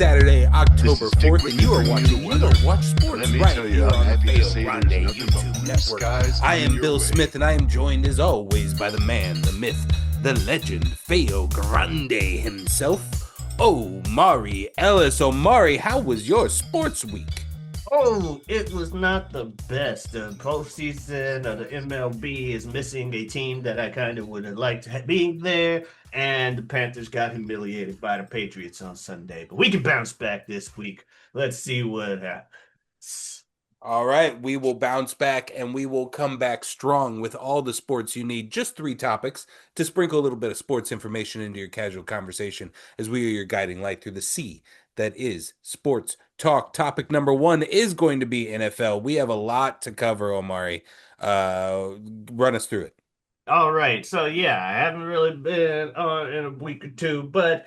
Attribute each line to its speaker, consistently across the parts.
Speaker 1: Saturday,
Speaker 2: This
Speaker 1: October
Speaker 2: is Dick
Speaker 1: 4th, and
Speaker 2: Whitney
Speaker 1: you are
Speaker 2: bringing
Speaker 1: watching
Speaker 2: you
Speaker 1: You
Speaker 2: weather.
Speaker 1: Don't Watch
Speaker 2: And
Speaker 1: Sports
Speaker 2: let me
Speaker 1: right
Speaker 2: tell you,
Speaker 1: here
Speaker 2: I'm
Speaker 1: on the
Speaker 2: happy to
Speaker 1: Feo
Speaker 2: say
Speaker 1: Grande
Speaker 2: there's nothing but
Speaker 1: YouTube
Speaker 2: blue
Speaker 1: Network.
Speaker 2: skies
Speaker 1: I
Speaker 2: coming
Speaker 1: am
Speaker 2: your
Speaker 1: Bill
Speaker 2: way.
Speaker 1: Smith, and I am joined as always by the man, the myth, the legend, Feo Grande himself, Omari Ellis. Omari, how was your sports week?
Speaker 3: Oh, it was not the best. The postseason of the MLB is missing a team that I kind of would have liked to being there, and the Panthers got humiliated by the Patriots on Sunday. But we can bounce back this week. Let's see what happens.
Speaker 1: All right, we will bounce back and we will come back strong with all the sports you need. Just three topics to sprinkle a little bit of sports information into your casual conversation as we are your guiding light through the sea that is sports talk. Topic number one is going to be NFL. We have a lot to cover, Omari. Run us through it.
Speaker 3: All right, so yeah, I haven't really been on in a week or two, but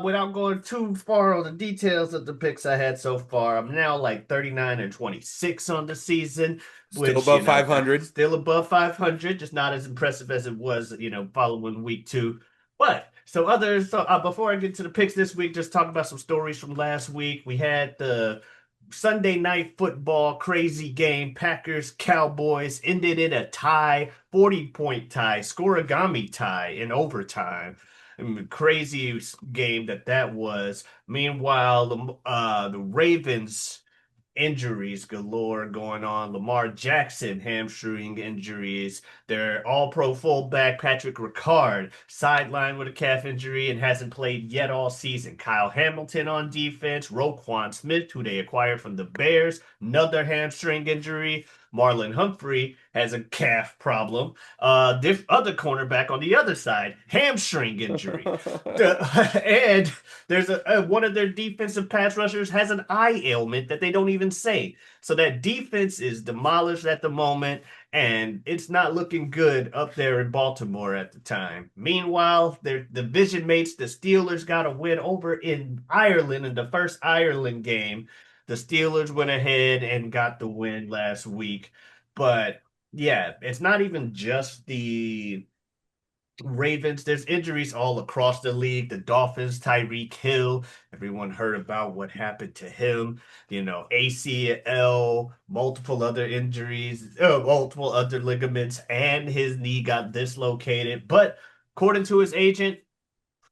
Speaker 3: without going too far on the details of the picks I had so far, I'm now like 39 and 26 on the season,
Speaker 1: Still
Speaker 3: which
Speaker 1: above 500.
Speaker 3: still above 500, just not as impressive as it was, following week two. But before I get to the picks this week, just talk about some stories from last week. We had the Sunday night football crazy game. Packers Cowboys ended in a tie, 40-point tie, scoregami tie in overtime. I mean, crazy game that was. Meanwhile, the Ravens injuries galore going on. Lamar Jackson hamstring injuries. Their all-pro fullback Patrick Ricard sidelined with a calf injury and hasn't played yet all season. Kyle Hamilton on defense. Roquan Smith, who they acquired from the Bears, another hamstring injury. Marlon Humphrey has a calf problem. This other cornerback on the other side, hamstring injury. And there's one of their defensive pass rushers has an eye ailment that they don't even say. So that defense is demolished at the moment, and it's not looking good up there in Baltimore at the time. Meanwhile, their division mates, the Steelers, got a win over in Ireland in the first Ireland game. The Steelers went ahead and got the win last week. But yeah, it's not even just the Ravens, there's injuries all across the league. The Dolphins, Tyreek Hill, everyone heard about what happened to him. ACL, multiple other injuries, multiple other ligaments, and his knee got dislocated. But according to his agent,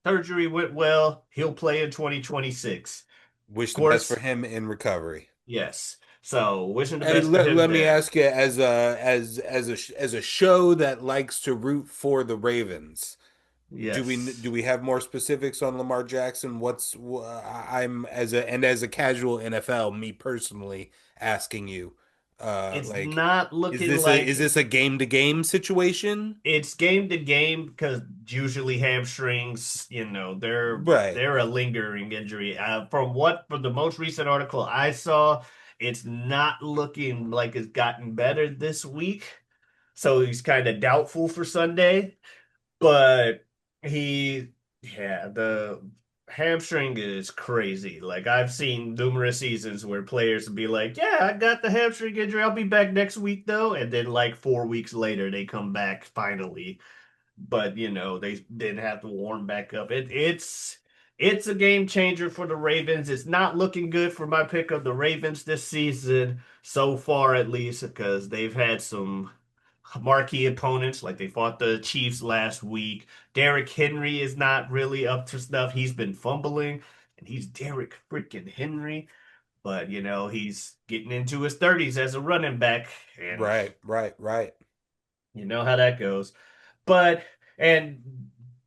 Speaker 3: surgery went well. He'll play in 2026. Of
Speaker 1: Wish the best for
Speaker 3: course,
Speaker 1: him in recovery.
Speaker 3: yes. So wishing the
Speaker 1: Hey,
Speaker 3: best for him
Speaker 1: let me
Speaker 3: there.
Speaker 1: ask you, as a show that likes to root for the Ravens,
Speaker 3: Yes.
Speaker 1: do we have more specifics on Lamar Jackson? I'm as a casual NFL, me personally asking you,
Speaker 3: It's
Speaker 1: like,
Speaker 3: not looking like
Speaker 1: is this a game to game situation?
Speaker 3: it's game to game because usually hamstrings,
Speaker 1: Right.
Speaker 3: they're a lingering injury. From the most recent article I saw, it's not looking like it's gotten better this week. So he's kind of doubtful for Sunday. But he, yeah, the hamstring is crazy. Like I've seen numerous seasons where players would be like, "Yeah, I got the hamstring injury. I'll be back next week though," and then like 4 weeks later they come back finally. But they didn't have to warm back up. It's a game changer for the Ravens. It's not looking good for my pick of the Ravens this season so far, at least, because they've had some marquee opponents, like they fought the Chiefs last week. Derrick Henry is not really up to snuff. He's been fumbling, and he's Derrick freaking Henry. But he's getting into his 30s as a running back, and
Speaker 1: Right, right, right.
Speaker 3: you know how that goes. But and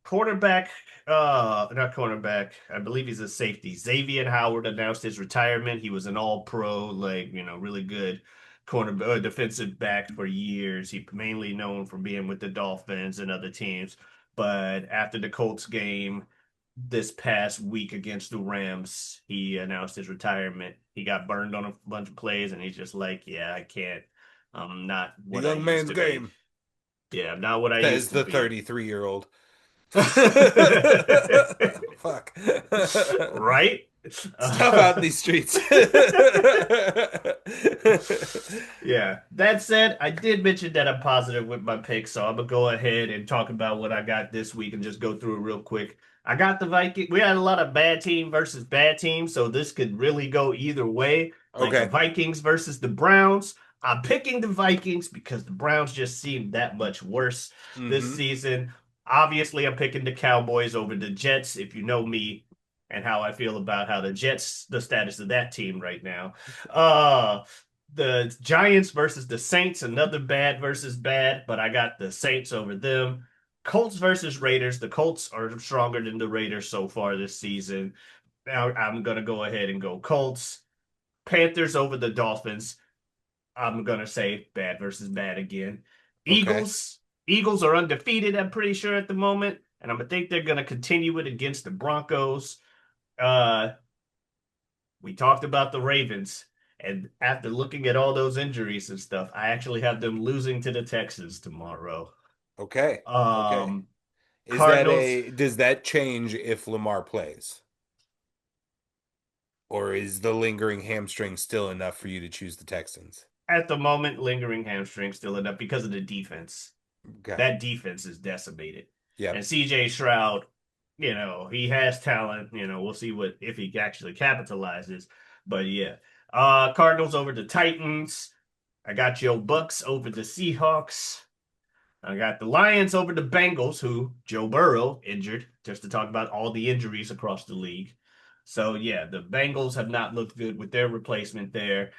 Speaker 3: cornerback, not cornerback, I believe he's a safety. Xavier Howard announced his retirement. He was an all-pro, like, really good defensive back for years. He mainly known for being with the Dolphins and other teams. But after the Colts game this past week against the Rams, he announced his retirement. He got burned on a bunch of plays, and he's just like, yeah, I can't. I'm not
Speaker 1: The
Speaker 3: what I
Speaker 1: young
Speaker 3: used
Speaker 1: man's
Speaker 3: to be.
Speaker 1: game,
Speaker 3: Yeah, I'm not what I
Speaker 1: says
Speaker 3: used to
Speaker 1: the
Speaker 3: be.
Speaker 1: 33-year-old. Fuck.
Speaker 3: Right?
Speaker 1: It's tough out in these streets.
Speaker 3: Yeah. That said, I did mention that I'm positive with my picks, so I'm gonna go ahead and talk about what I got this week and just go through it real quick. I got the Vikings. We had a lot of bad team versus bad team, so this could really go either way. Like the
Speaker 1: Okay.
Speaker 3: Vikings versus the Browns. I'm picking the Vikings because the Browns just seem that much worse this
Speaker 1: Hmm.
Speaker 3: season. Obviously, I'm picking the Cowboys over the Jets. If you know me and how I feel about how the Jets, the status of that team right now. Uh, the Giants versus the Saints, another bad versus bad, but I got the Saints over them. Colts versus Raiders. The Colts are stronger than the Raiders so far this season. Now I'm gonna go ahead and go Colts. Panthers over the Dolphins. I'm gonna say bad versus bad again.
Speaker 1: Okay.
Speaker 3: Eagles. Eagles are undefeated, I'm pretty sure at the moment, and I'm gonna think they're gonna continue it against the Broncos. Uh, we talked about the Ravens, and after looking at all those injuries and stuff, I actually have them losing to the Texans tomorrow.
Speaker 1: Okay. Okay.
Speaker 3: Um,
Speaker 1: Is that
Speaker 3: Cardinals
Speaker 1: a does that change if Lamar plays? Or is the lingering hamstring still enough for you to choose the Texans?
Speaker 3: at the moment lingering hamstring still enough because of the defense.
Speaker 1: Okay.
Speaker 3: That defense is decimated.
Speaker 1: Yep.
Speaker 3: And CJ Stroud, he has talent. We'll see what if he actually capitalizes. But yeah. Cardinals over the Titans. I got Joe Bucks over the Seahawks. I got the Lions over the Bengals, who Joe Burrow injured, just to talk about all the injuries across the league. So yeah, the Bengals have not looked good with their replacement there.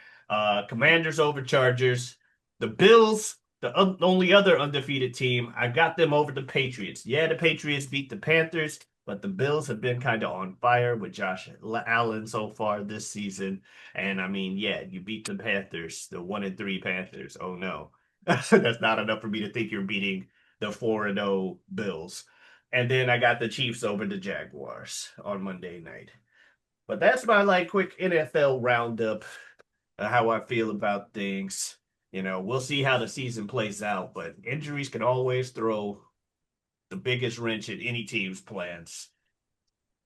Speaker 3: Commanders over Chargers. The Bills, the only other undefeated team, I got them over the Patriots. Yeah, the Patriots beat the Panthers, but the Bills have been kind of on fire with Josh Allen so far this season. And I mean, yeah, you beat the Panthers, the 1-3 Panthers. Oh no. That's not enough for me to think you're beating the 4-0 Bills. And then I got the Chiefs over the Jaguars on Monday night. But that's my quick NFL roundup, how I feel about things. We'll see how the season plays out, but injuries can always throw the biggest wrench in any team's plans.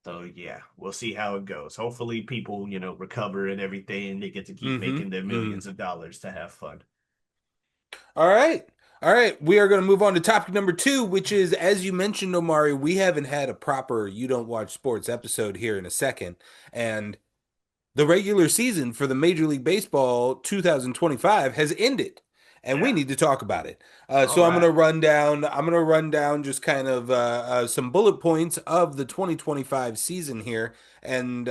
Speaker 3: So yeah, we'll see how it goes. Hopefully people, recover and everything and they get to keep
Speaker 1: Mm-hmm.
Speaker 3: making their
Speaker 1: Mm-hmm.
Speaker 3: millions of dollars to have fun.
Speaker 1: All right. All right. We are going to move on to topic number two, which is, as you mentioned, Omari, we haven't had a proper You Don't Watch Sports episode here in a second. And the regular season for the Major League Baseball 2025 has ended, and we
Speaker 3: Yeah.
Speaker 1: need to talk about it.
Speaker 3: All
Speaker 1: So I'm going to
Speaker 3: right.
Speaker 1: run down. I'm going to run down just kind of some bullet points of the 2025 season here, and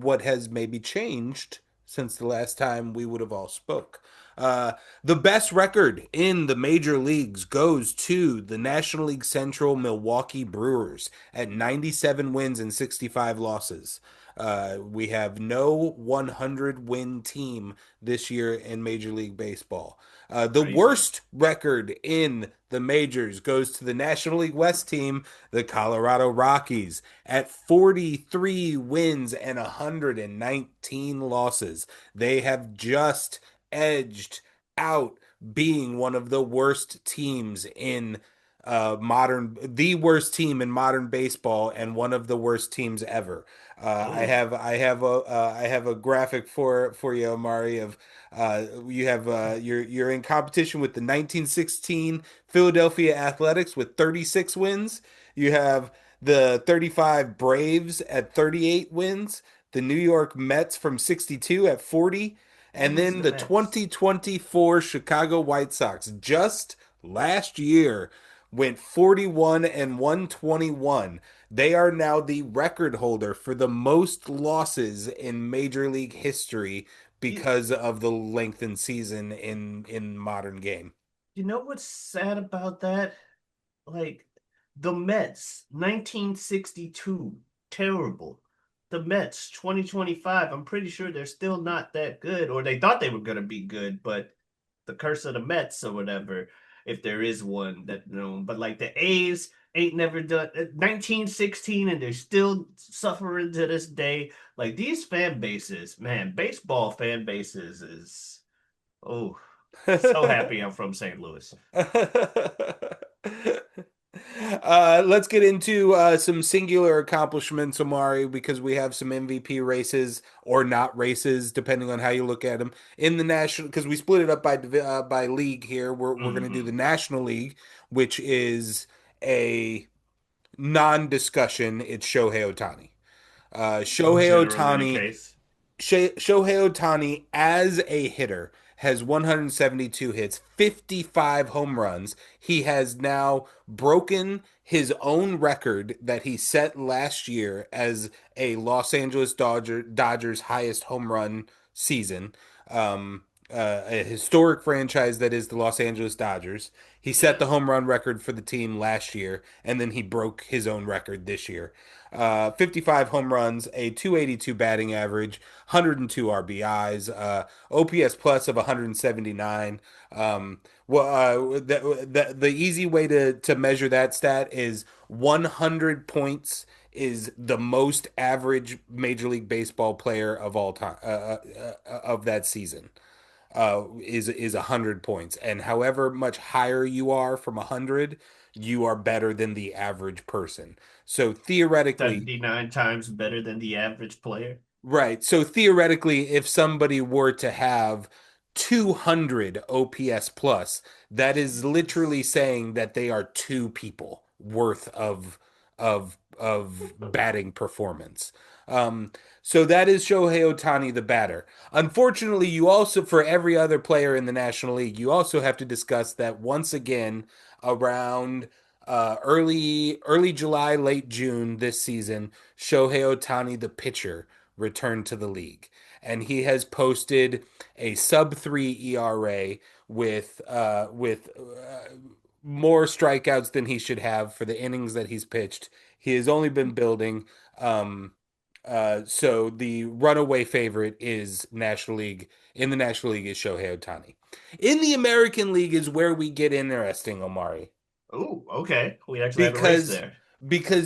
Speaker 1: what has maybe changed since the last time we would have all spoke. Uh, the best record in the major leagues goes to the National League Central Milwaukee Brewers at 97 wins and 65 losses. We have no 100 win team this year in Major League Baseball. The
Speaker 3: Crazy.
Speaker 1: worst record in the majors goes to the National League West team, the Colorado Rockies, at 43 wins and 119 losses. They have just edged out being one of the worst teams in the worst team in modern baseball and one of the worst teams ever.
Speaker 3: Oh,
Speaker 1: I have a graphic for you, Omari. Of you have you're in competition with the 1916 Philadelphia Athletics with 36 wins. You have the 35 Braves at 38 wins. The New York Mets from 62 at 40, and
Speaker 3: who is
Speaker 1: then
Speaker 3: the
Speaker 1: the
Speaker 3: Mets?
Speaker 1: 2024 Chicago White Sox just last year went 41 and 121. They are now the record holder for the most losses in Major League history
Speaker 3: You,
Speaker 1: because of the lengthened season in modern game.
Speaker 3: you know what's sad about that? Like the Mets, 1962, terrible. The Mets, 2025, I'm pretty sure they're still not that good, or they thought they were going to be good, but the curse of the Mets or whatever, if there is one that but like the A's ain't never done 1916 and they're still suffering to this day. Like these fan bases, man, baseball fan bases is oh so happy I'm from St. Louis.
Speaker 1: Let's get into some singular accomplishments, Omari, because we have some MVP races or not races, depending on how you look at them in the national. Because we split it up by league here. We're going to do the
Speaker 3: Hmm.
Speaker 1: National League, which is a non-discussion. It's Shohei Ohtani. Shohei
Speaker 3: Generally the
Speaker 1: Ohtani
Speaker 3: case.
Speaker 1: Shohei Ohtani as a hitter has 172 hits, 55 home runs. He has now broken his own record that he set last year as a Los Angeles Dodgers highest home run season. A historic franchise that is the Los Angeles Dodgers. He set the
Speaker 3: Yes.
Speaker 1: home run record for the team last year, and then he broke his own record this year. 55 home runs, a 282 batting average, 102 RBIs, OPS plus of 179. The easy way to measure that stat is 100 points is the most average Major League Baseball player of all time of that season. Is 100 points, and however much higher you are from 100, you are better than the average person. So theoretically,
Speaker 3: 79 times better than the average player.
Speaker 1: right. So theoretically, if somebody were to have 200 OPS plus, that is literally
Speaker 3: Jesus.
Speaker 1: saying that they are two people worth of batting performance. So that is Shohei Ohtani, the batter. Unfortunately, you also, for every other player in the National League, you also have to discuss that once again around early July, late June this season, Shohei Ohtani, the pitcher, returned to the league. And he has posted a sub 3 ERA with more strikeouts than he should have for the innings that he's pitched. He has only been building. So the runaway favorite is National League. In the National League is Shohei Ohtani. In the American League is where we get interesting, Omari,
Speaker 3: Oh, okay. We actually have a race
Speaker 1: because
Speaker 3: there.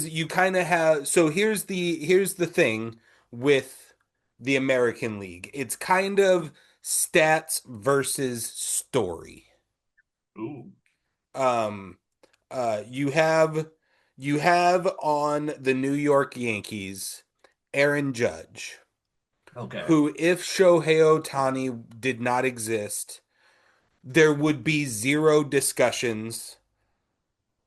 Speaker 1: you kind of have. So here's the thing with the American League. It's kind of stats versus story.
Speaker 3: Ooh,
Speaker 1: Um, you have on the New York Yankees Aaron Judge,
Speaker 3: okay.
Speaker 1: who, if Shohei Ohtani did not exist, there would be zero discussions.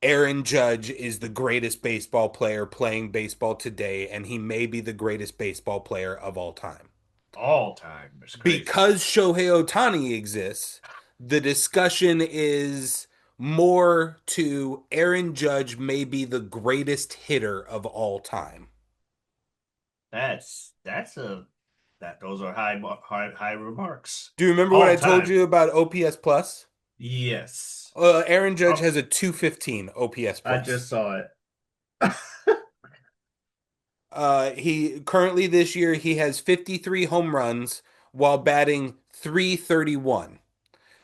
Speaker 1: Aaron Judge is the greatest baseball player playing baseball today, and he may be the greatest baseball player of all time.
Speaker 3: All time is crazy.
Speaker 1: Because Shohei Ohtani exists, the discussion is more to Aaron Judge may be the greatest hitter of all time.
Speaker 3: That's a that those are high remarks.
Speaker 1: Do you remember what
Speaker 3: All
Speaker 1: I told
Speaker 3: time.
Speaker 1: you about OPS plus?
Speaker 3: Yes.
Speaker 1: Aaron Judge
Speaker 3: Oh,
Speaker 1: has a 215 OPS
Speaker 3: I
Speaker 1: plus.
Speaker 3: just saw it.
Speaker 1: He currently this year he has 53 home runs while batting 331.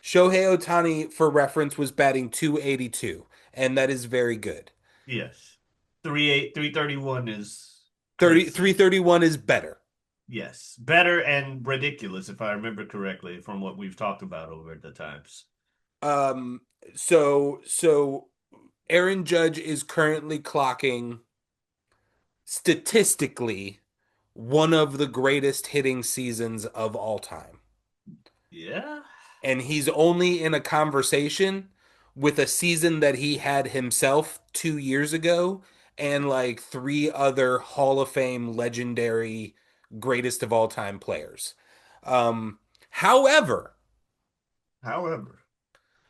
Speaker 1: Shohei Ohtani, for reference, was batting 282, and that is very good.
Speaker 3: Yes. 331 is
Speaker 1: 3
Speaker 3: crazy.
Speaker 1: 31 is better.
Speaker 3: Yes. Better and ridiculous, if I remember correctly, from what we've talked about over the times.
Speaker 1: Um, so Aaron Judge is currently clocking statistically one of the greatest hitting seasons of all time.
Speaker 3: Yeah.
Speaker 1: And he's only in a conversation with a season that he had himself 2 years ago and like three other Hall of Fame legendary greatest of all time players. However,
Speaker 3: However,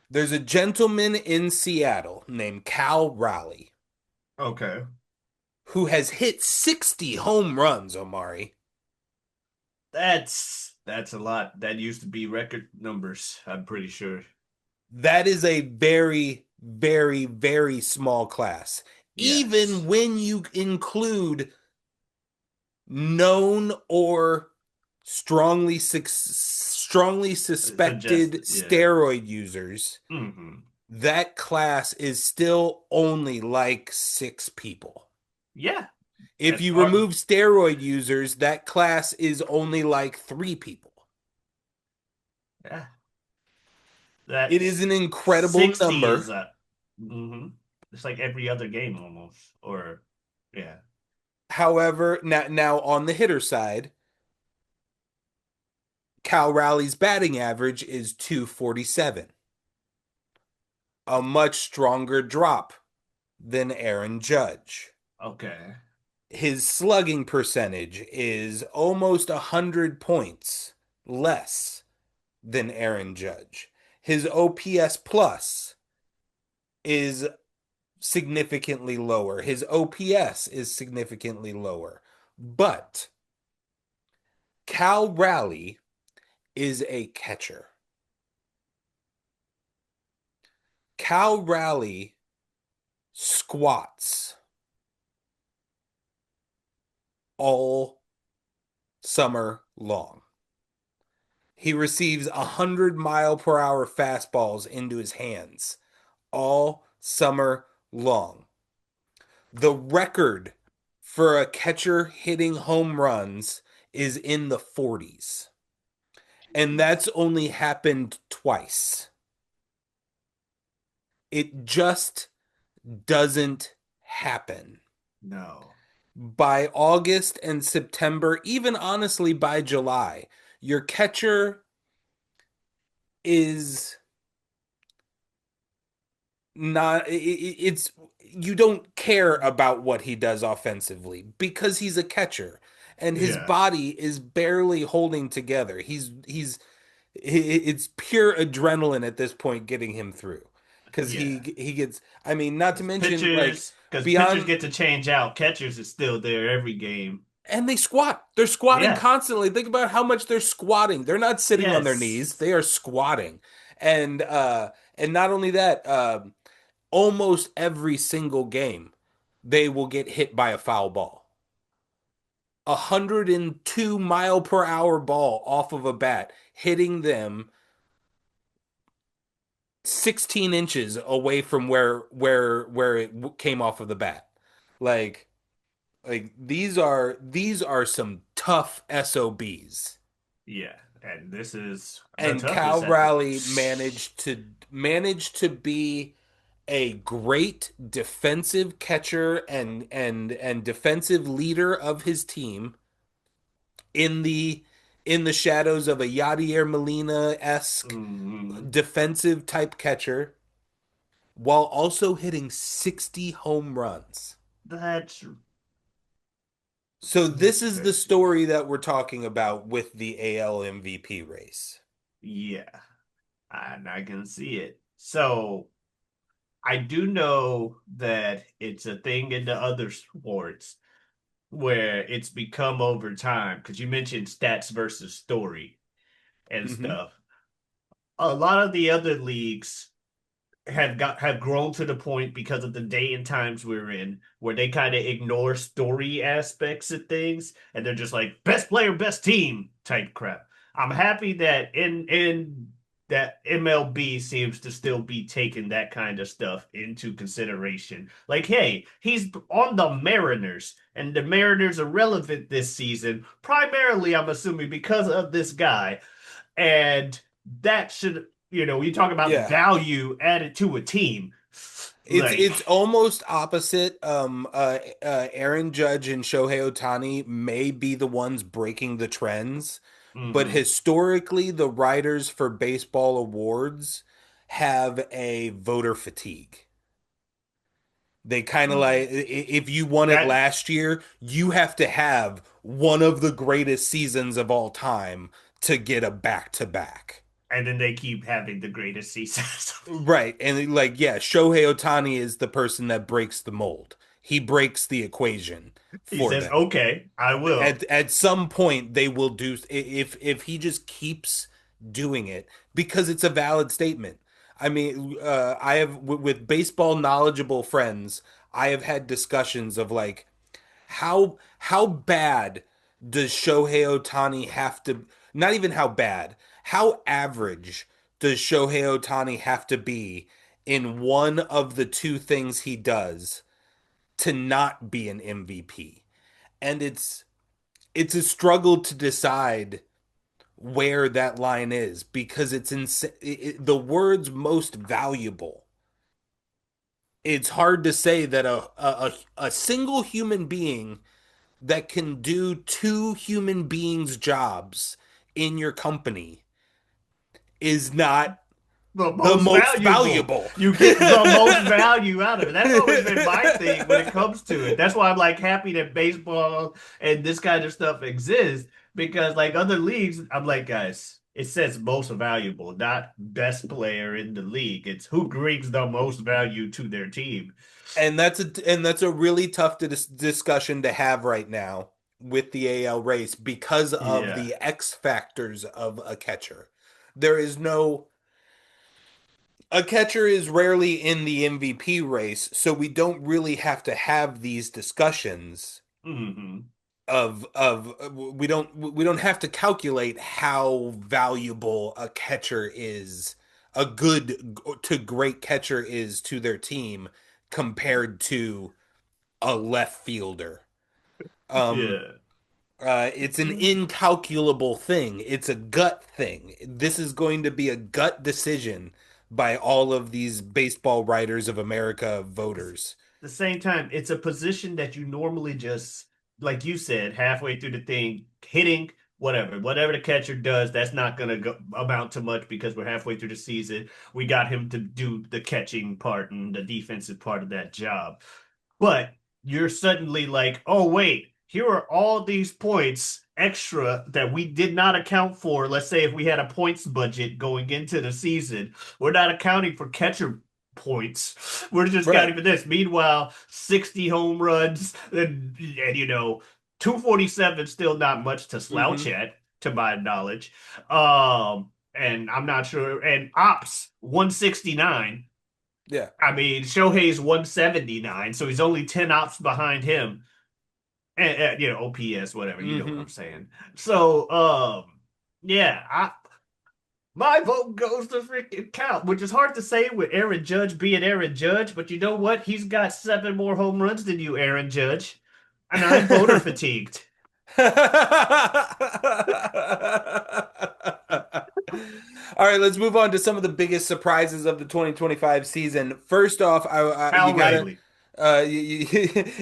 Speaker 1: there's a gentleman in Seattle named Cal Raleigh
Speaker 3: okay.
Speaker 1: who has hit 60 home runs, Omari.
Speaker 3: That's a lot. That used to be record numbers, I'm pretty sure.
Speaker 1: That is a very, very, very small class. Even
Speaker 3: Yes.
Speaker 1: when you include known or strongly suspected
Speaker 3: Suggested, yeah.
Speaker 1: steroid users,
Speaker 3: Hmm.
Speaker 1: that class is still only like 6 people.
Speaker 3: Yeah.
Speaker 1: If
Speaker 3: And
Speaker 1: you remove steroid users, that class is only like 3 people.
Speaker 3: yeah,
Speaker 1: It is
Speaker 3: that's
Speaker 1: an incredible
Speaker 3: 60 is
Speaker 1: number.
Speaker 3: a mhm. It's like every other game almost. Or yeah.
Speaker 1: However, now on the hitter side, Cal Raleigh's batting average is 247, a much stronger drop than Aaron Judge.
Speaker 3: Okay.
Speaker 1: His slugging percentage is almost 100 points less than Aaron Judge. His OPS plus is significantly lower. His OPS is significantly lower. But Cal Raleigh is a catcher. Cal Raleigh squats all summer long. He receives 100-mile-per-hour fastballs into his hands all summer long. The record for a catcher hitting home runs is in the 40s, and
Speaker 3: Jeez.
Speaker 1: that's only happened twice. It just doesn't happen.
Speaker 3: No.
Speaker 1: By August and September, even honestly by July, your catcher is not it's you don't care about what he does offensively because he's a catcher and his
Speaker 3: Yeah.
Speaker 1: body is barely holding together. It's pure adrenaline at this point getting him through because
Speaker 3: Yeah.
Speaker 1: he gets, I mean, not to mention like
Speaker 3: Because pitchers
Speaker 1: beyond.
Speaker 3: get to change out, catchers is still there every game.
Speaker 1: And they squat. They're squatting
Speaker 3: Yeah.
Speaker 1: constantly. Think about how much they're squatting. They're not sitting on their knees.
Speaker 3: Yes.
Speaker 1: They are squatting. And not only that, almost every single game they will get hit by a foul ball. 102-mile-per-hour ball off of a bat hitting them 16 inches away from where it came off of the bat. Like these are some tough SOBs.
Speaker 3: Yeah. And this is the
Speaker 1: And
Speaker 3: toughest
Speaker 1: Cal
Speaker 3: at the
Speaker 1: Raleigh managed to be a great defensive catcher and defensive leader of his team in the shadows of a Yadier Molina-esque
Speaker 3: Mhm.
Speaker 1: defensive type catcher while also hitting 60 home runs.
Speaker 3: That's
Speaker 1: So this is the
Speaker 3: crazy.
Speaker 1: story that we're talking about with the AL MVP race.
Speaker 3: Yeah. And I can see it. So I do know that it's a thing in the other sports where it's become over time because you mentioned stats versus story and
Speaker 1: Hmm.
Speaker 3: stuff. A lot of the other leagues have grown to the point because of the day and times we're in where they kind of ignore story aspects of things and they're just like best player, best team type crap. I'm happy that in that MLB seems to still be taking that kind of stuff into consideration. Like, hey, he's on the Mariners, and the Mariners are relevant this season, primarily, I'm assuming, because of this guy. And that should, you talk about
Speaker 1: Yeah.
Speaker 3: value added to a team. Like,
Speaker 1: It's almost opposite. Aaron Judge and Shohei Ohtani may be the ones breaking the trends, but
Speaker 3: mhm.
Speaker 1: historically, the writers for baseball awards have a voter fatigue. They kind of like, if you won it
Speaker 3: That,
Speaker 1: last year, you have to have one of the greatest seasons of all time to get a back to back.
Speaker 3: and then they keep having the greatest seasons.
Speaker 1: Right. And like, yeah, Shohei Ohtani is the person that breaks the mold. He breaks the equation
Speaker 3: He
Speaker 1: for
Speaker 3: says,
Speaker 1: them.
Speaker 3: okay, I will.
Speaker 1: At some point they will do, if he just keeps doing it because it's a valid statement. I mean, I have with baseball knowledgeable friends, I have had discussions of like how bad does Shohei Ohtani have to, not even how bad, how average does Shohei Ohtani have to be in one of the two things he does to not be an MVP? And it's a struggle to decide where that line is because it's the words most valuable it's hard to say that a single human being that can do two human beings' jobs in your company is not
Speaker 3: The
Speaker 1: the
Speaker 3: most
Speaker 1: most
Speaker 3: valuable.
Speaker 1: valuable.
Speaker 3: You get the most value out of it. That's always been my thing when it comes to it. That's why I'm like happy that baseball and this kind of stuff exists because like other leagues, I'm like, guys, it says most valuable, not best player in the league. It's who brings the most value to their team.
Speaker 1: And that's a really tough discussion to have right now with the AL race because of
Speaker 3: Yeah.
Speaker 1: the X factors of a catcher. There is no A catcher is rarely in the MVP race, so we don't really have to have these discussions
Speaker 3: Hmm.
Speaker 1: of we don't have to calculate how valuable a catcher is, a good to great catcher is to their team compared to a left fielder. Um,
Speaker 3: Yeah.
Speaker 1: it's an incalculable thing. It's a gut thing. This is going to be a gut decision by all of these baseball writers of America voters.
Speaker 3: The same time, it's a position that you normally just, like you said, halfway through the thing, hitting whatever the catcher does, that's not going to go amount to much because we're halfway through the season. We got him to do the catching part and the defensive part of that job. But you're suddenly like, oh, wait, here are all these points extra that we did not account for. Let's say if we had a points budget going into the season, we're not accounting for catcher points. We're just
Speaker 1: Right.
Speaker 3: counting for this. Meanwhile, 60 home runs and 247 still not much to slouch
Speaker 1: Hmm.
Speaker 3: at, to my knowledge. And I'm not sure. And ops 169.
Speaker 1: Yeah.
Speaker 3: I mean, Shohei's 179, so he's only 10 ops behind him. And OPS, whatever, you know what
Speaker 1: Hmm.
Speaker 3: I'm saying. So, yeah, my vote goes to freaking count, which is hard to say with Aaron Judge being Aaron Judge, but you know what? He's got 7 more home runs than you, Aaron Judge. And I'm voter fatigued.
Speaker 1: All right, let's move on to some of the biggest surprises of the 2025 season. First off, you
Speaker 3: Cal
Speaker 1: gotta
Speaker 3: Raleigh.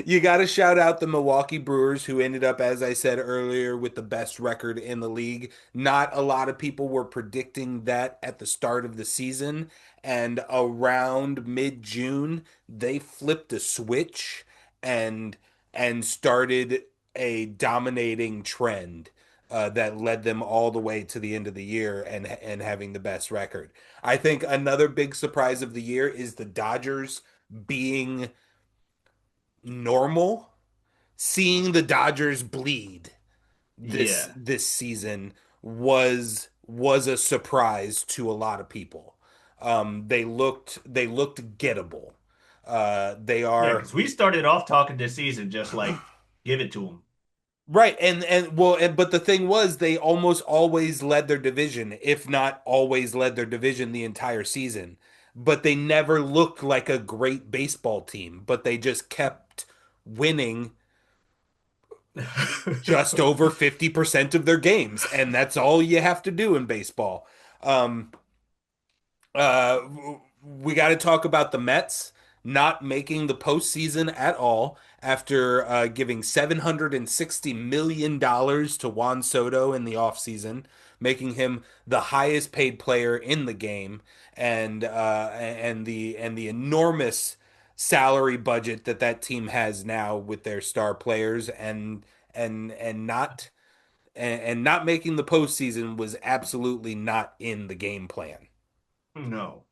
Speaker 1: you gotta shout out the Milwaukee Brewers, who ended up, as I said earlier, with the best record in the league. Not a lot of people were predicting that at the start of the season, and around mid-June, they flipped a switch and started a dominating trend that led them all the way to the end of the year and having the best record. I think another big surprise of the year is the Dodgers being normal. Seeing the Dodgers bleed
Speaker 3: Yeah.
Speaker 1: this season was a surprise to a lot of people. They looked gettable. They
Speaker 3: Yeah,
Speaker 1: are
Speaker 3: because we started off talking this season just like, give it to him.
Speaker 1: right, but the thing was, they almost always led their division, if not always led their division the entire season. But they never looked like a great baseball team, but they just kept winning just over 50% of their games, and that's all you have to do in baseball. Um, uh, we got to talk about the Mets not making the postseason at all after giving $760 million to Juan Soto in the offseason, making him the highest paid player in the game, and the enormous salary budget that team has now with their star players, and not not making the postseason was absolutely not in the game plan.
Speaker 3: No.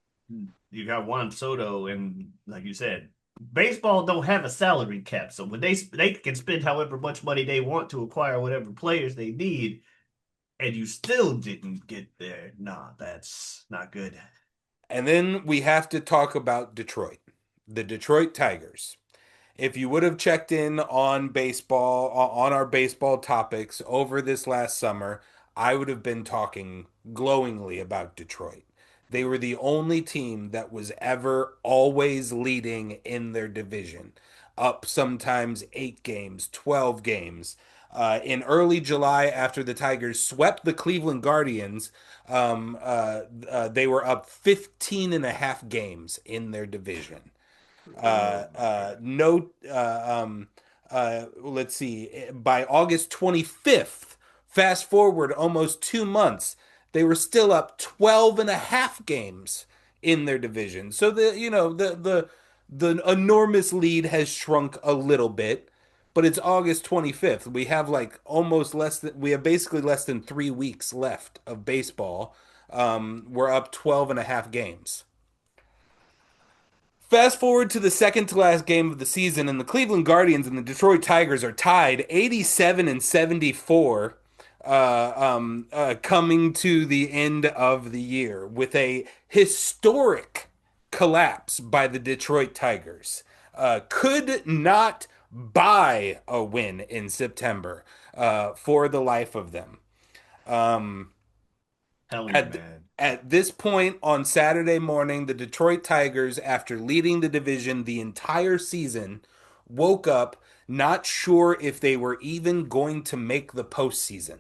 Speaker 3: You got Juan Soto, and like you said, baseball don't have a salary cap, so when they can spend however much money they want to acquire whatever players they need, and you still didn't get there. Nah, that's not good.
Speaker 1: And then we have to talk about Detroit, the Detroit Tigers. If you would have checked in on baseball, on our baseball topics over this last summer, I would have been talking glowingly about Detroit. They were the only team that was ever always leading in their division, up sometimes 8 games, 12 games. In early July, after the Tigers swept the Cleveland Guardians, they were up 15 and a half games in their division.
Speaker 3: Oh my God.
Speaker 1: No, let's see, by August 25th, fast forward almost 2 months, they were still up 12 and a half games in their division. So the enormous lead has shrunk a little bit, but it's August 25th. We have like almost less than we have basically less than 3 weeks left of baseball. We're up 12 and a half games. Fast forward to the second to last game of the season, and the Cleveland Guardians and the Detroit Tigers are tied 87 and 74, coming to the end of the year with a historic collapse by the Detroit Tigers. Could not buy a win in September for the life of them. Um,
Speaker 3: Telling you,
Speaker 1: at
Speaker 3: man.
Speaker 1: at this point on Saturday morning, the Detroit Tigers, after leading the division the entire season, woke up not sure if they were even going to make the postseason.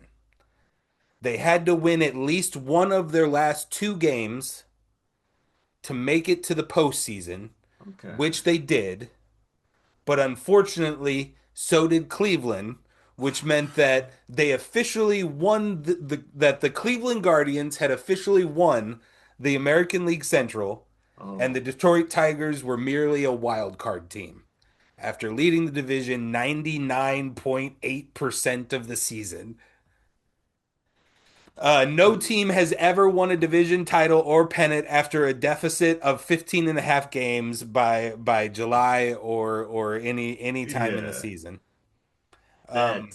Speaker 1: They had to win at least one of their last two games to make it to the postseason,
Speaker 3: Okay.
Speaker 1: which they did. But unfortunately, so did Cleveland, which meant that they officially won that the Cleveland Guardians had officially won the American League Central, and the
Speaker 3: Oh,
Speaker 1: Detroit Tigers were merely a wild card team after leading the division 99.8% of the season. No team has ever won a division title or pennant after a deficit of 15 and a half games by July or any time in the
Speaker 3: yeah.
Speaker 1: season. Um,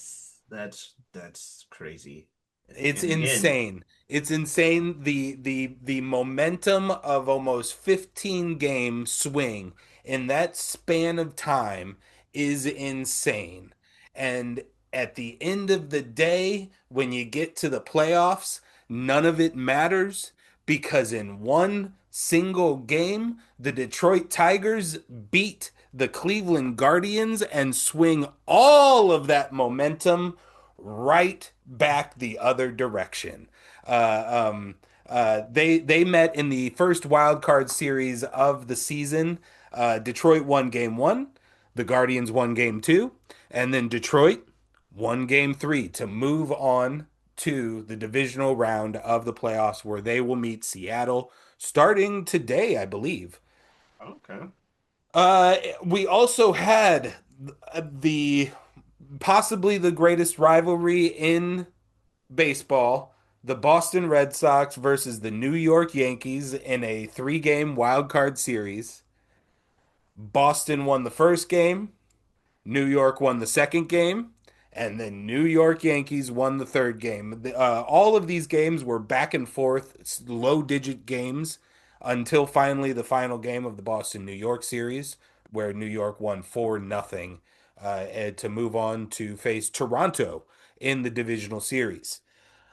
Speaker 3: That's crazy.
Speaker 1: it's
Speaker 3: In the end,
Speaker 1: insane. It's insane the momentum of almost 15 game swing in that span of time is insane. And at the end of the day, when you get to the playoffs, none of it matters because in one single game, the Detroit Tigers beat the Cleveland Guardians and swing all of that momentum right back the other direction. They met in the first wild card series of the season. Detroit won game one, the Guardians won game two, and then Detroit won game three to move on to the divisional round of the playoffs where they will meet Seattle starting today, I believe.
Speaker 3: okay.
Speaker 1: We also had the possibly the greatest rivalry in baseball, the Boston Red Sox versus the New York Yankees in a three-game wild card series. Boston won the first game, New York won the second game, and then New York Yankees won the third game. All of these games were back and forth, low digit games until finally the final game of the Boston New York series, where New York won 4-0 to move on to face Toronto in the divisional series.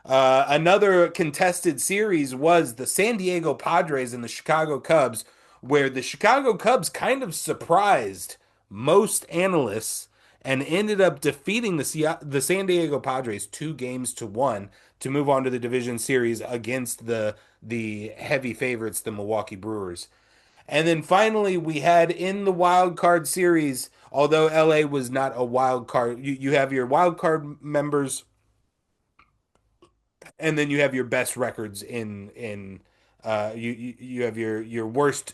Speaker 1: Another contested series was the San Diego Padres and the Chicago Cubs, where the Chicago Cubs kind of surprised most analysts and ended up defeating the San Diego Padres 2 games to 1 to move on to the division series against the heavy favorites, the Milwaukee Brewers. And then finally, we had in the wild card series, although LA was not a wild card, you have your wild card members and then you have your best records in you have your worst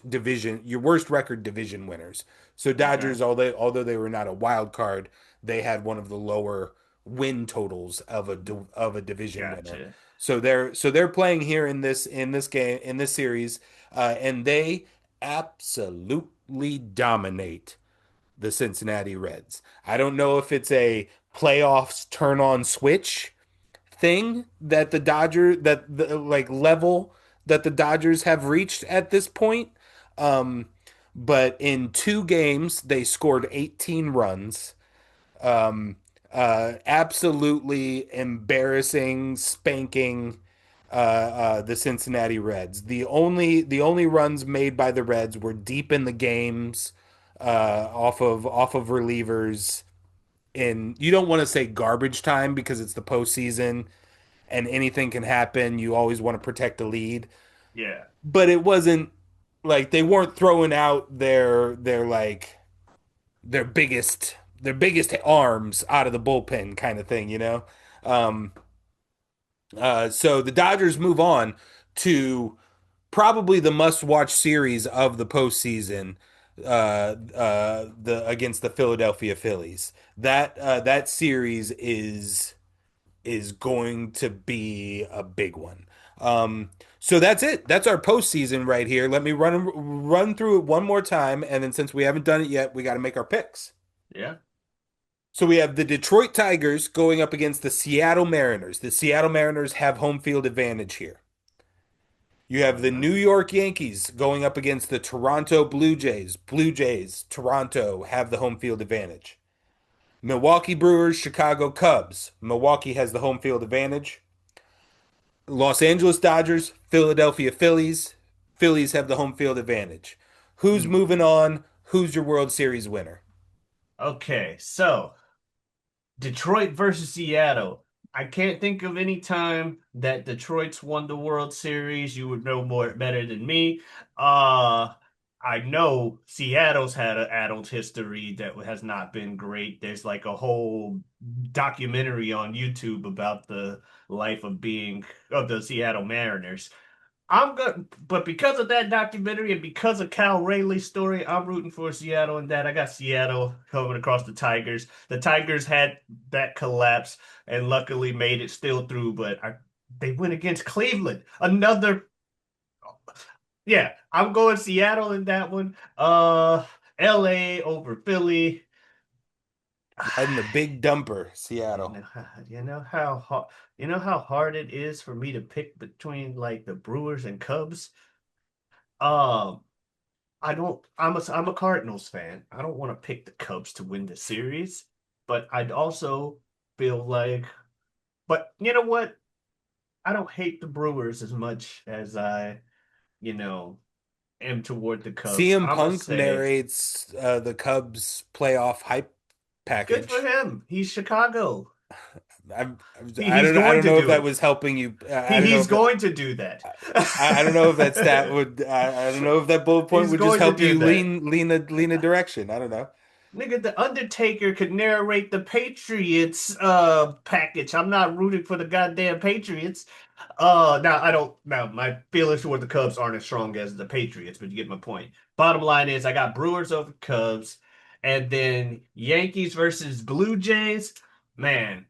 Speaker 1: record division winners. So
Speaker 3: Okay.
Speaker 1: Dodgers, although they were not a wild card, they had one of the lower win totals of a division winner.
Speaker 3: Gotcha.
Speaker 1: So they're playing here in this game in this series, and they absolutely dominate the Cincinnati Reds. I don't know if it's a playoffs turn on switch thing that the like level that the Dodgers have reached at this point. Um, but in 2 games, they scored 18 runs. Um, Absolutely embarrassing, spanking the Cincinnati Reds. The only runs made by the Reds were deep in the games, off of relievers. In you don't want to say garbage time because it's the postseason and anything can happen. You always want to protect the lead,
Speaker 3: Yeah.
Speaker 1: but it wasn't. like they weren't throwing out their like their biggest arms out of the bullpen kind of thing, you know? Um, so the Dodgers move on to probably the must-watch series of the postseason, the against the Philadelphia Phillies. That series is going to be a big one. So that's it. That's our postseason right here. Let me run through it one more time, and then since we haven't done it yet, we got to make our picks.
Speaker 3: Yeah.
Speaker 1: So we have the Detroit Tigers going up against the Seattle Mariners. The Seattle Mariners have home field advantage here. You have the
Speaker 3: Uh-huh.
Speaker 1: New York Yankees going up against the Toronto Blue Jays. Blue Jays, Toronto have the home field advantage. Milwaukee Brewers, Chicago Cubs. Milwaukee has the home field advantage. Los Angeles Dodgers, Philadelphia Phillies. Phillies have the home field advantage. Who's
Speaker 3: Hmm.
Speaker 1: moving on? Who's your World Series winner?
Speaker 3: Okay, so Detroit versus Seattle. I can't think of any time that Detroit's won the World Series. You would know more better than me. Uh, I know Seattle's had an adult history that has not been great. There's like a whole documentary on YouTube about the life of being of the Seattle Mariners. I'm good, but because of that documentary and because of Cal Rayleigh's story, I'm rooting for Seattle and that. I got Seattle coming across the Tigers. The Tigers had that collapse and luckily made it still through, but they went against Cleveland. Another, yeah, I'm going Seattle in that one. LA over Philly.
Speaker 1: Riding the big dumper,
Speaker 3: You
Speaker 1: Seattle.
Speaker 3: know, you know how hard, you know how hard it is for me to pick between like the Brewers and Cubs. Um, I don't. I'm a Cardinals fan. I don't want to pick the Cubs to win the series, but I'd also feel like. But you know what? I don't hate the Brewers as much as I, you know, am toward the Cubs.
Speaker 1: CM
Speaker 3: I'm gonna
Speaker 1: Punk
Speaker 3: say
Speaker 1: narrates the Cubs playoff hype
Speaker 3: good for
Speaker 1: package.
Speaker 3: him. He's Chicago.
Speaker 1: I
Speaker 3: He's
Speaker 1: I
Speaker 3: going
Speaker 1: don't
Speaker 3: to
Speaker 1: know if
Speaker 3: do
Speaker 1: that
Speaker 3: it.
Speaker 1: was helping you. I don't know
Speaker 3: He's
Speaker 1: if that,
Speaker 3: going to do that.
Speaker 1: I don't know if that stat would. I don't know if that bullet point
Speaker 3: He's
Speaker 1: would just
Speaker 3: going to
Speaker 1: help
Speaker 3: do
Speaker 1: you
Speaker 3: that.
Speaker 1: lean a direction. I don't know.
Speaker 3: Nigga, the Undertaker could narrate the Patriots package. I'm not rooting for the goddamn Patriots. Now I don't now my feelings toward the Cubs aren't as strong as the Patriots, but you get my point. Bottom line is I got Brewers over Cubs, and then Yankees versus Blue Jays. Man,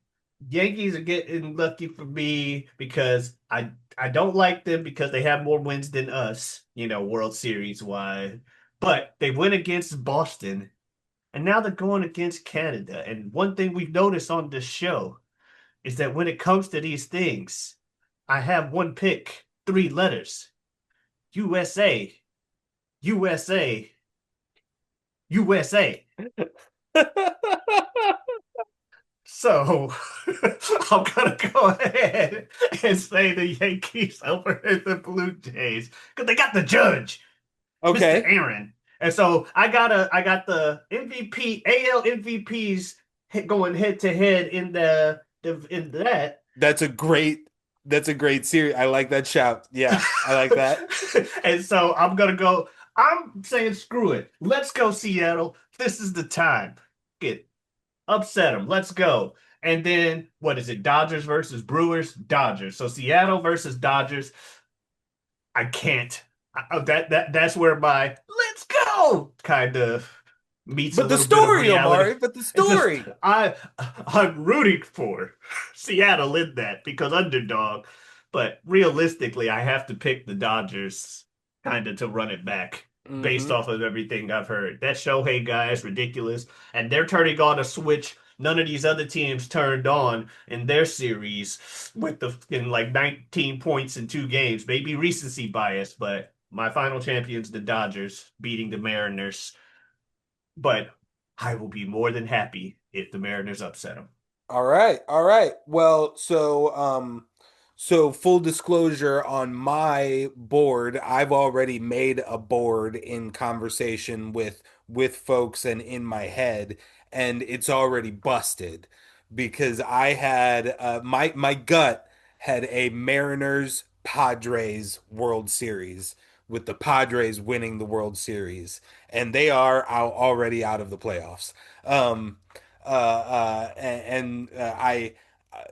Speaker 3: Yankees are getting lucky for me because I don't like them because they have more wins than us, World Series wise. But they went against Boston and now they're going against Canada. And one thing we've noticed on this show is that when it comes to these things, I have one pick, three letters: USA, USA, USA. So I'm gonna go ahead and say the Yankees over the Blue Jays because they got the judge, Mr.
Speaker 1: Okay,
Speaker 3: Aaron. And so I got the MVP, AL MVPs going head to head in that.
Speaker 1: that's a great that's a great series. I like that shout. Yeah, I like that.
Speaker 3: And so I'm gonna go. I'm saying screw it. Let's go Seattle. This is the time. Get upset them. Let's go. And then what is it? Dodgers versus Brewers. Dodgers. So Seattle versus Dodgers. I can't. That's where my let's go kind of meets a
Speaker 1: But the
Speaker 3: little bit of
Speaker 1: story,
Speaker 3: reality.
Speaker 1: Omari. But the
Speaker 3: It's just
Speaker 1: story.
Speaker 3: I'm rooting for Seattle in that because underdog, but realistically, I have to pick the Dodgers kind of to run it back based
Speaker 1: Hmm.
Speaker 3: off of everything I've heard. That Shohei guy is ridiculous, and they're turning on a switch none of these other teams turned on in their series with the in like 19 points in two games. Maybe recency bias, but my final champion's the Dodgers beating the Mariners. But I will be more than happy if the Mariners upset them.
Speaker 1: All right, all right. Well, so full disclosure on my board, I've already made a board in conversation with folks and in my head, and it's already busted because I had my gut had a Mariners Padres World Series, with the Padres winning the World Series, and they are already out of the playoffs. Um, I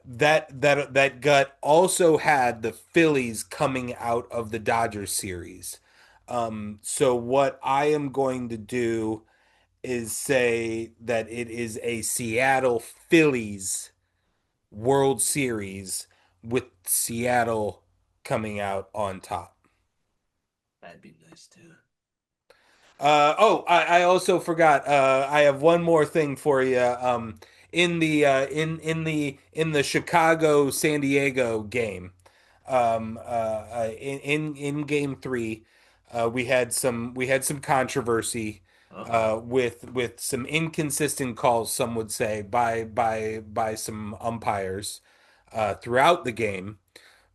Speaker 1: that gut also had the Phillies coming out of the Dodgers series. So what I am going to do is say that it is a Seattle Phillies World Series with Seattle coming out on top.
Speaker 3: That'd be nice too.
Speaker 1: I also forgot. I have one more thing for you. In the Chicago San Diego game, in game three, we had some controversy
Speaker 3: Uh-oh.
Speaker 1: with some inconsistent calls, some would say, by some umpires throughout the game.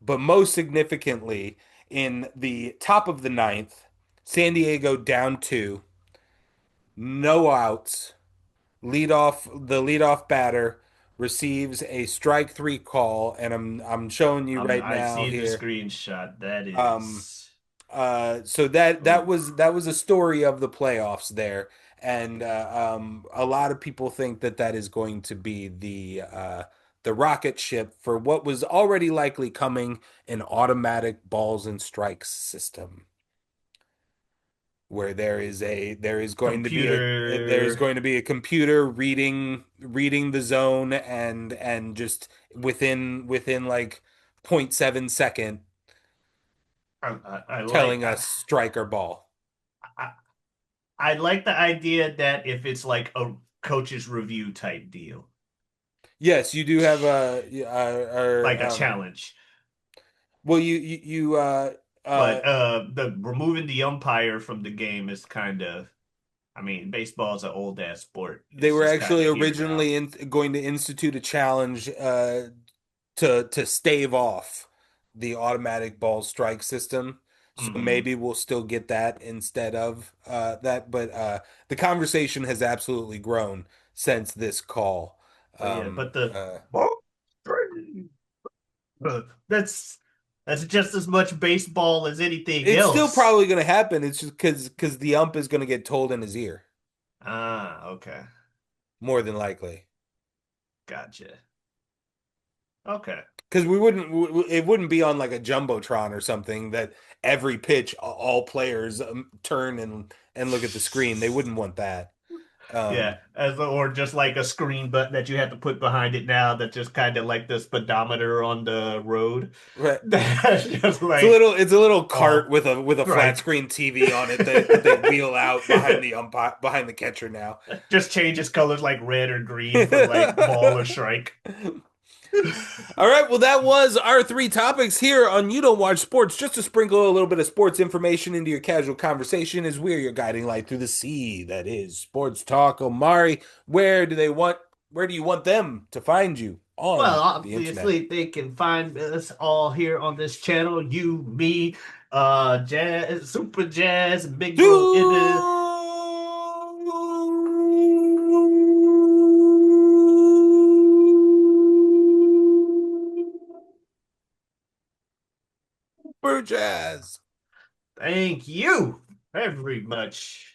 Speaker 1: But most significantly, in the top of the ninth, San Diego down two, no outs. The leadoff batter receives a strike three call, and I'm showing you right
Speaker 3: I
Speaker 1: now
Speaker 3: see the
Speaker 1: here.
Speaker 3: screenshot. That
Speaker 1: Um,
Speaker 3: is.
Speaker 1: so that
Speaker 3: Ooh.
Speaker 1: was a story of the playoffs there, and a lot of people think that that is going to be the rocket ship for what was already likely coming, an automatic balls and strikes system where there is
Speaker 3: Computer.
Speaker 1: going to be a computer reading the zone and just within like point 0.7 second
Speaker 3: I like
Speaker 1: telling us strike or ball.
Speaker 3: I, I like the idea that if it's like a coach's review type deal,
Speaker 1: Yes, you do have
Speaker 3: like a challenge.
Speaker 1: well you
Speaker 3: But the removing the umpire from the game is kind of, I mean, baseball's an old ass sport.
Speaker 1: they
Speaker 3: It's
Speaker 1: were
Speaker 3: just kind
Speaker 1: actually
Speaker 3: of here now.
Speaker 1: originally going to institute a challenge to stave off the automatic ball strike system. So
Speaker 3: Hmm.
Speaker 1: maybe we'll still get that instead of that. But the conversation has absolutely grown since this call.
Speaker 3: But yeah,
Speaker 1: Um,
Speaker 3: but the
Speaker 1: uh,
Speaker 3: ball strike, uh, that's that's just as much baseball as anything
Speaker 1: it's still
Speaker 3: else.
Speaker 1: probably going to happen. It's just because the ump is going to get told in his ear,
Speaker 3: Ah, okay.
Speaker 1: more than likely.
Speaker 3: Gotcha. Okay.
Speaker 1: Because it wouldn't be on like a jumbotron or something that every pitch all players turn and look at the screen. They wouldn't want that.
Speaker 3: Yeah,
Speaker 1: Um,
Speaker 3: or just like a screen button that you have to put behind it now that's just kind of like the speedometer on the road.
Speaker 1: right.
Speaker 3: That's just like
Speaker 1: It's a little cart
Speaker 3: all
Speaker 1: with a flat
Speaker 3: strike.
Speaker 1: screen TV on it that they wheel out behind the umpire behind the catcher now.
Speaker 3: Just changes colors like red or green for like ball or strike.
Speaker 1: All right, well, that was our three topics here on You Don't Watch Sports, just to sprinkle a little bit of sports information into your casual conversation as we're your guiding light through the sea that is sports talk. Omari, where do you want them to find you
Speaker 3: Well,
Speaker 1: on the internet?
Speaker 3: obviously they can find us all here on this channel. You, me, Jazz, Super Jazz, Big Bro Ibis.
Speaker 1: Super Jazz.
Speaker 3: Thank you very much.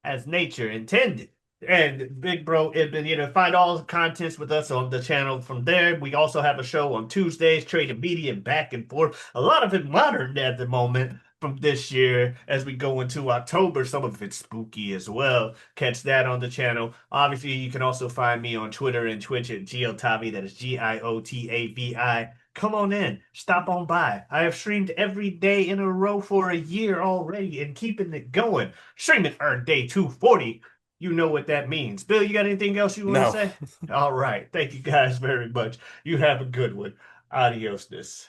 Speaker 3: As nature intended. And Big Bro Ibn, find all the contents with us on the channel from there. We also have a show on Tuesdays, trading media back and forth. A lot of it modern at the moment from this year as we go into October. Some of it's spooky as well. Catch that on the channel. Obviously, you can also find me on Twitter and Twitch at Giotavi. That is Giotavi. Come on in, stop on by. I have streamed every day in a row for a year already and keeping it going. Streaming Earth Day 240. You know what that means. Bill, you got anything else you want to
Speaker 1: No.
Speaker 3: say? All right. Thank you guys very much. You have a good one. Adios, this.